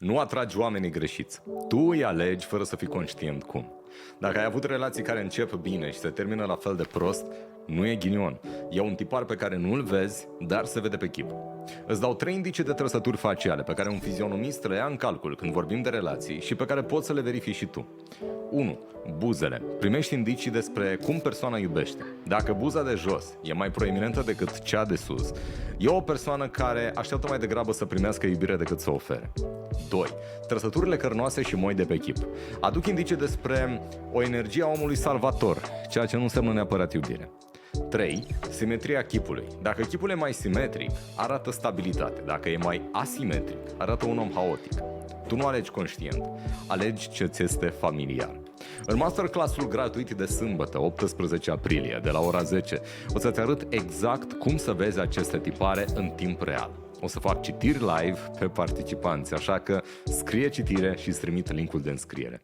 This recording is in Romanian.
Nu atragi oamenii greșiți. Tu îi alegi fără să fii conștient cum. Dacă ai avut relații care încep bine și se termină la fel de prost, nu e ghinion. E un tipar pe care nu îl vezi, dar se vede pe chip. Îți dau 3 indicii de trăsături faciale pe care un fizionomist le ia în calcul când vorbim de relații și pe care poți să le verifici și tu. 1. Buzele. Primești indicii despre cum persoana iubește. Dacă buza de jos e mai proeminentă decât cea de sus, e o persoană care așteaptă mai degrabă să primească iubire decât să o ofere. 2. Trăsăturile cărnoase și moi de pe chip. Aduc indicii despre o energie a omului salvator, ceea ce nu înseamnă neapărat iubire. 3. Simetria chipului. Dacă chipul e mai simetric, arată stabilitate. Dacă e mai asimetric, arată un om haotic. Tu nu alegi conștient, alegi ce ți este familiar. În masterclass-ul gratuit de sâmbătă, 18 aprilie, de la ora 10, o să-ți arăt exact cum să vezi aceste tipare în timp real. O să fac citiri live pe participanți, așa că scrie citire și îți trimit linkul de înscriere.